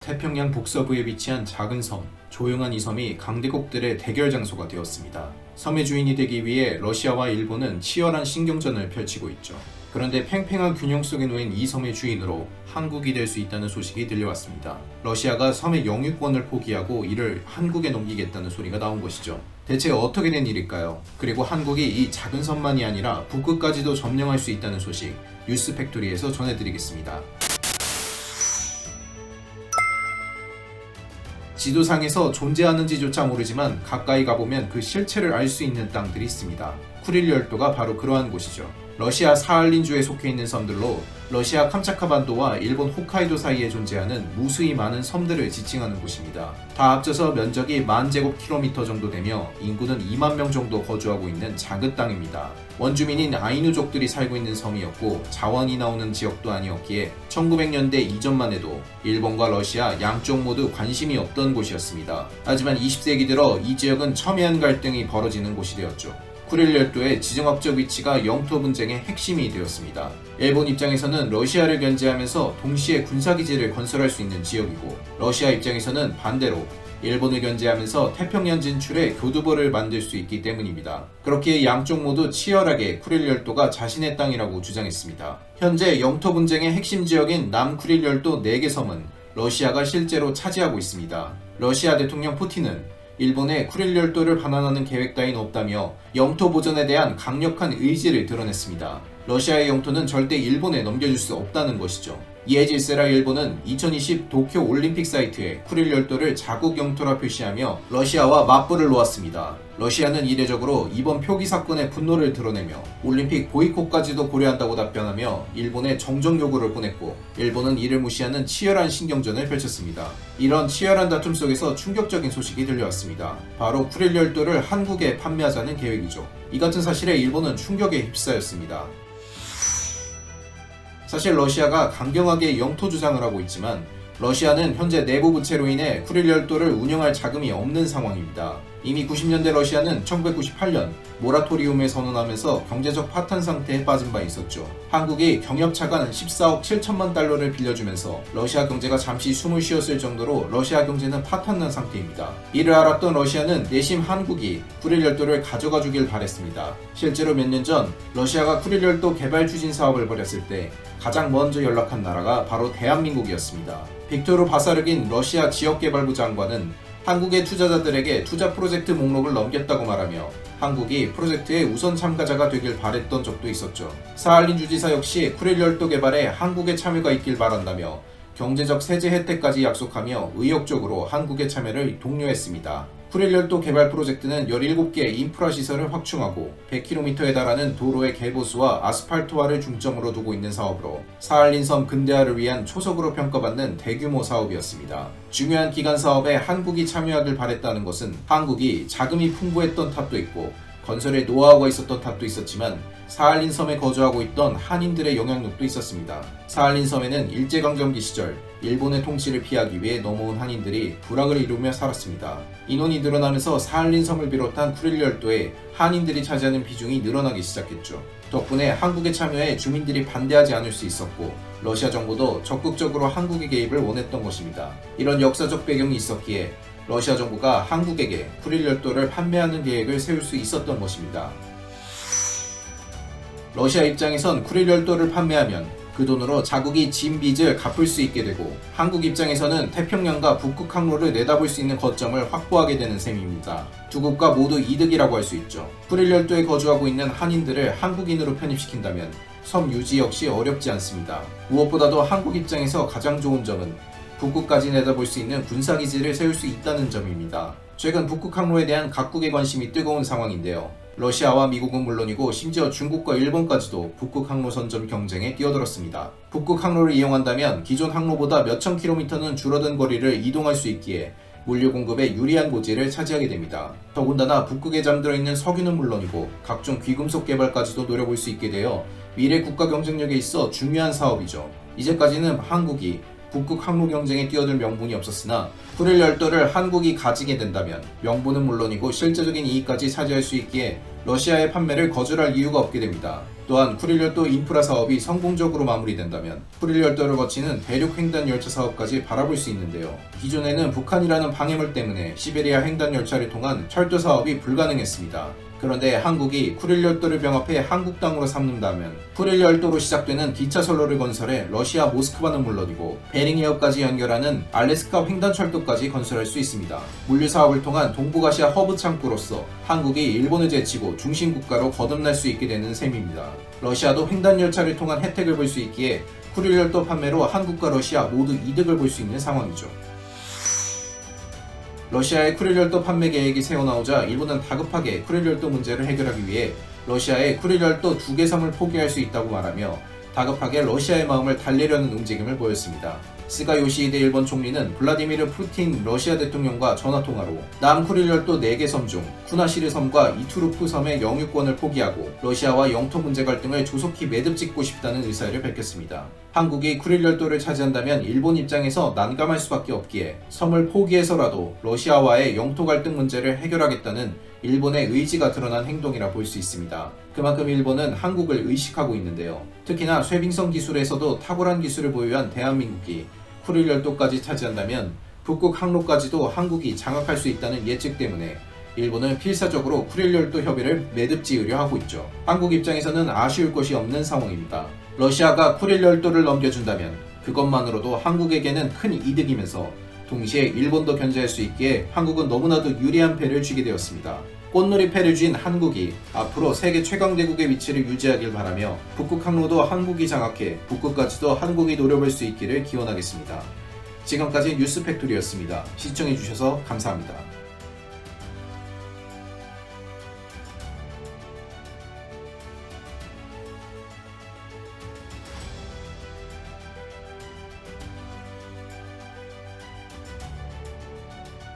태평양 북서부에 위치한 작은 섬, 조용한 이 섬이 강대국들의 대결 장소가 되었습니다. 섬의 주인이 되기 위해 러시아와 일본은 치열한 신경전을 펼치고 있죠. 그런데 팽팽한 균형 속에 놓인 이 섬의 주인으로 한국이 될 수 있다는 소식이 들려왔습니다. 러시아가 섬의 영유권을 포기하고 이를 한국에 넘기겠다는 소리가 나온 것이죠. 대체 어떻게 된 일일까요? 그리고 한국이 이 작은 섬만이 아니라 북극까지도 점령할 수 있다는 소식, 뉴스팩토리에서 전해드리겠습니다. 지도상에서 존재하는지조차 모르지만 가까이 가보면 그 실체를 알 수 있는 땅들이 있습니다. 쿠릴 열도가 바로 그러한 곳이죠. 러시아 사할린주에 속해 있는 섬들로 러시아 캄차카 반도와 일본 홋카이도 사이에 존재하는 무수히 많은 섬들을 지칭하는 곳입니다. 다 합쳐서 면적이 10,000제곱킬로미터 정도 되며 인구는 2만 명 정도 거주하고 있는 작은 땅입니다. 원주민인 아이누족들이 살고 있는 섬이었고 자원이 나오는 지역도 아니었기에 1900년대 이전만 해도 일본과 러시아 양쪽 모두 관심이 없던 곳이었습니다. 하지만 20세기 들어 이 지역은 첨예한 갈등이 벌어지는 곳이 되었죠. 쿠릴 열도의 지정학적 위치가 영토 분쟁의 핵심이 되었습니다. 일본 입장에서는 러시아를 견제하면서 동시에 군사기지를 건설할 수 있는 지역이고, 러시아 입장에서는 반대로 일본을 견제하면서 태평양 진출에 교두보를 만들 수 있기 때문입니다. 그렇기에 양쪽 모두 치열하게 쿠릴 열도가 자신의 땅이라고 주장했습니다. 현재 영토 분쟁의 핵심 지역인 남쿠릴 열도 4개 섬은 러시아가 실제로 차지하고 있습니다. 러시아 대통령 푸틴은 일본의 쿠릴 열도를 반환하는 계획 따윈 없다며 영토 보전에 대한 강력한 의지를 드러냈습니다. 러시아의 영토는 절대 일본에 넘겨줄 수 없다는 것이죠. 이에 질세라 일본은 2020 도쿄 올림픽 사이트에 쿠릴 열도를 자국 영토라 표시하며 러시아와 맞불을 놓았습니다. 러시아는 이례적으로 이번 표기 사건에 분노를 드러내며 올림픽 보이콧까지도 고려한다고 답변하며 일본에 정정 요구를 보냈고, 일본은 이를 무시하는 치열한 신경전을 펼쳤습니다. 이런 치열한 다툼 속에서 충격적인 소식이 들려왔습니다. 바로 쿠릴 열도를 한국에 판매하자는 계획이죠. 이 같은 사실에 일본은 충격에 휩싸였습니다. 사실 러시아가 강경하게 영토 주장을 하고 있지만 러시아는 현재 내부 부채로 인해 쿠릴 열도를 운영할 자금이 없는 상황입니다. 이미 90년대 러시아는 1998년 모라토리움을 선언하면서 경제적 파탄 상태에 빠진 바 있었죠. 한국이 경협차관 14억 7천만 달러를 빌려주면서 러시아 경제가 잠시 숨을 쉬었을 정도로 러시아 경제는 파탄난 상태입니다. 이를 알았던 러시아는 내심 한국이 쿠릴 열도를 가져가 주길 바랬습니다. 실제로 몇 년 전 러시아가 쿠릴 열도 개발 추진 사업을 벌였을 때 가장 먼저 연락한 나라가 바로 대한민국이었습니다. 빅토르 바사르긴 러시아 지역개발부 장관은 한국의 투자자들에게 투자 프로젝트 목록을 넘겼다고 말하며 한국이 프로젝트의 우선 참가자가 되길 바랬던 적도 있었죠. 사할린 주지사 역시 쿠릴 열도 개발에 한국의 참여가 있길 바란다며 경제적 세제 혜택까지 약속하며 의욕적으로 한국의 참여를 독려했습니다. 쿠릴 열도 개발 프로젝트는 17개 인프라 시설을 확충하고 100km에 달하는 도로의 개보수와 아스팔트화를 중점으로 두고 있는 사업으로 사할린 섬 근대화를 위한 초석으로 평가받는 대규모 사업이었습니다. 중요한 기간 사업에 한국이 참여하길 바랬다는 것은 한국이 자금이 풍부했던 탓도 있고 건설에 노하우가 있었던 탓도 있었지만 사할린 섬에 거주하고 있던 한인들의 영향력도 있었습니다. 사할린 섬에는 일제강점기 시절 일본의 통치를 피하기 위해 넘어온 한인들이 부락을 이루며 살았습니다. 인원이 늘어나면서 사할린 섬을 비롯한 쿠릴 열도에 한인들이 차지하는 비중이 늘어나기 시작했죠. 덕분에 한국의 참여에 주민들이 반대하지 않을 수 있었고 러시아 정부도 적극적으로 한국의 개입을 원했던 것입니다. 이런 역사적 배경이 있었기에 러시아 정부가 한국에게 쿠릴 열도를 판매하는 계획을 세울 수 있었던 것입니다. 러시아 입장에선 쿠릴 열도를 판매하면 그 돈으로 자국이 진 빚을 갚을 수 있게 되고, 한국 입장에서는 태평양과 북극 항로를 내다볼 수 있는 거점을 확보하게 되는 셈입니다. 두 국가 모두 이득이라고 할 수 있죠. 쿠릴 열도에 거주하고 있는 한인들을 한국인으로 편입시킨다면 섬 유지 역시 어렵지 않습니다. 무엇보다도 한국 입장에서 가장 좋은 점은 북극까지 내다볼 수 있는 군사기지를 세울 수 있다는 점입니다. 최근 북극 항로에 대한 각국의 관심이 뜨거운 상황인데요. 러시아와 미국은 물론이고 심지어 중국과 일본까지도 북극 항로 선점 경쟁에 뛰어들었습니다. 북극 항로를 이용한다면 기존 항로보다 몇천 킬로미터는 줄어든 거리를 이동할 수 있기에 물류 공급에 유리한 고지를 차지하게 됩니다. 더군다나 북극에 잠들어 있는 석유는 물론이고 각종 귀금속 개발까지도 노려볼 수 있게 되어 미래 국가 경쟁력에 있어 중요한 사업이죠. 이제까지는 한국이 북극 항로 경쟁에 뛰어들 명분이 없었으나 쿠릴 열도를 한국이 가지게 된다면 명분은 물론이고 실제적인 이익까지 차지할 수 있기에 러시아의 판매를 거절할 이유가 없게 됩니다. 또한 쿠릴 열도 인프라 사업이 성공적으로 마무리된다면 쿠릴 열도를 거치는 대륙 횡단 열차 사업까지 바라볼 수 있는데요. 기존에는 북한이라는 방해물 때문에 시베리아 횡단 열차를 통한 철도 사업이 불가능했습니다. 그런데 한국이 쿠릴 열도를 병합해 한국 땅으로 삼는다면 쿠릴 열도로 시작되는 기차 선로를 건설해 러시아 모스크바는 물론이고 베링 해협까지 연결하는 알래스카 횡단철도까지 건설할 수 있습니다. 물류 사업을 통한 동북아시아 허브 창구로서 한국이 일본을 제치고 중심 국가로 거듭날 수 있게 되는 셈입니다. 러시아도 횡단 열차를 통한 혜택을 볼 수 있기에 쿠릴 열도 판매로 한국과 러시아 모두 이득을 볼 수 있는 상황이죠. 러시아의 쿠릴 열도 판매 계획이 새어나오자 일본은 다급하게 쿠릴 열도 문제를 해결하기 위해 러시아의 쿠릴 열도 2개 섬을 포기할 수 있다고 말하며 다급하게 러시아의 마음을 달래려는 움직임을 보였습니다. 스가 요시히데 일본 총리는 블라디미르 푸틴 러시아 대통령과 전화통화로 남쿠릴 열도 4개 섬 중 쿠나시르 섬과 이투르프 섬의 영유권을 포기하고 러시아와 영토 문제 갈등을 조속히 매듭짓고 싶다는 의사를 밝혔습니다. 한국이 쿠릴 열도를 차지한다면 일본 입장에서 난감할 수밖에 없기에 섬을 포기해서라도 러시아와의 영토 갈등 문제를 해결하겠다는 일본의 의지가 드러난 행동이라 볼 수 있습니다. 그만큼 일본은 한국을 의식하고 있는데요. 특히나 쇠빙선 기술에서도 탁월한 기술을 보유한 대한민국이 쿠릴 열도까지 차지한다면 북극 항로까지도 한국이 장악할 수 있다는 예측 때문에 일본은 필사적으로 쿠릴 열도 협의를 매듭 지으려 하고 있죠. 한국 입장에서는 아쉬울 것이 없는 상황입니다. 러시아가 쿠릴 열도를 넘겨준다면 그것만으로도 한국에게는 큰 이득이면서 동시에 일본도 견제할 수 있기에 한국은 너무나도 유리한 패를 쥐게 되었습니다. 꽃놀이 패를 쥔 한국이 앞으로 세계 최강대국의 위치를 유지하길 바라며 북극 항로도 한국이 장악해 북극까지도 한국이 노려볼 수 있기를 기원하겠습니다. 지금까지 뉴스팩토리였습니다. 시청해주셔서 감사합니다.